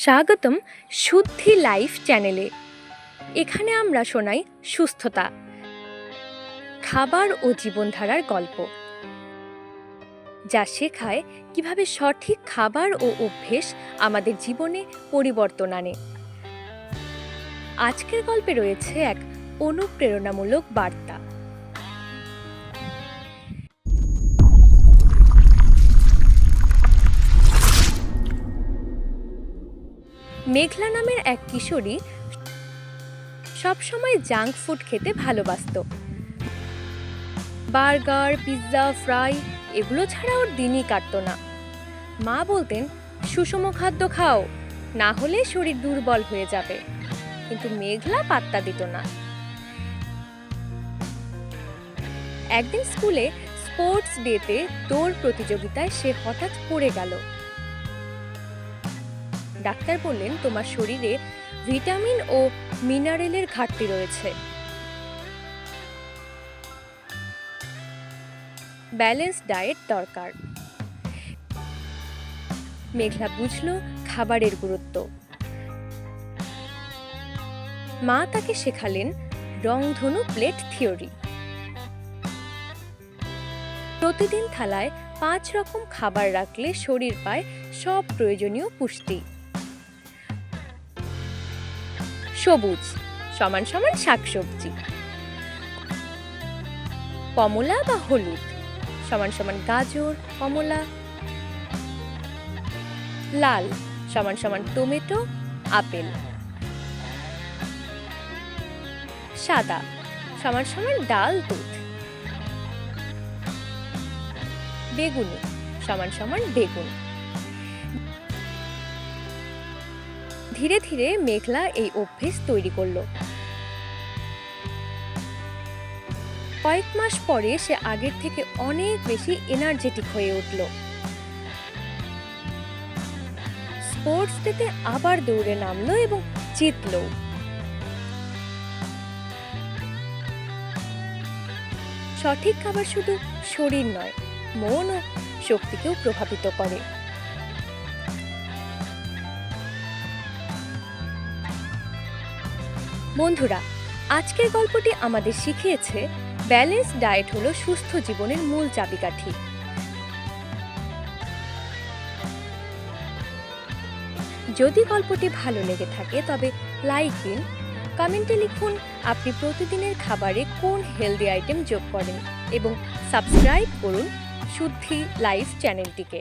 স্বাগতম শুদ্ধি লাইফ চ্যানেলে। এখানে আমরা শোনাই সুস্থতা, খাবার ও জীবনধারার গল্প, যা শেখায় কিভাবে সঠিক খাবার ও অভ্যেস আমাদের জীবনে পরিবর্তন আনে। আজকের গল্পে রয়েছে এক অনুপ্রেরণামূলক বার্তা। মেঘলা নামের এক কিশোরী সবসময় জাঙ্ক ফুড খেতে ভালোবাসত। বার্গার, পিৎজা, ফ্রাই এগুলো ছাড়া ওর দিনই কাটত না। মা বলতেন, সুষম খাদ্য খাও, না হলে শরীর দুর্বল হয়ে যাবে। কিন্তু মেঘলা পাত্তা দিত না। একদিন স্কুলে স্পোর্টস ডেতে দৌড় প্রতিযোগিতায় সে হঠাৎ পড়ে গেল। ডাক্তার বললেন, তোমার শরীরে ভিটামিন ও মিনারেলের ঘাটতি রয়েছে। ব্যালেন্স ডায়েট দরকার। মেঘলা বুঝল খাবারের গুরুত্ব। মা তাকে শেখালেন রংধনু প্লেট থিওরি। প্রতিদিন থালায় 5 রকম খাবার রাখলে শরীর পায় সব প্রয়োজনীয় পুষ্টি। সবুজ সমান সমান শাকসবজি, কমলা বা হলুদ সমান সমান গাজর, কমলা, লাল সমান সমান টমেটো, আপেল, সাদা সমান সমান ডাল, দুধ, বেগুনি সমান সমান বেগুন। ধীরে ধীরে মেঘলা এই অভ্যেস তৈরি করলো। কয়েক মাস পরে সে আগের থেকে অনেক বেশি এনার্জেটিক হয়ে উঠল। স্পোর্টস ডেতে আবার দৌড়ে নামলো এবং জিতলো। সঠিক খাবার শুধু শরীর নয়, মন ও শক্তিকেও প্রভাবিত করে। বন্ধুরা, আজকের গল্পটি আমাদের শিখিয়েছে ব্যালেন্স ডায়েট হলো সুস্থ জীবনের মূল চাবিকাঠি। যদি গল্পটি ভালো লেগে থাকে তবে লাইক দিন, কমেন্টে লিখুন আপনি প্রতিদিনের খাবারে কোন হেলদি আইটেম যোগ করেন এবং সাবস্ক্রাইব করুন শুদ্ধি লাইফ চ্যানেলটিকে।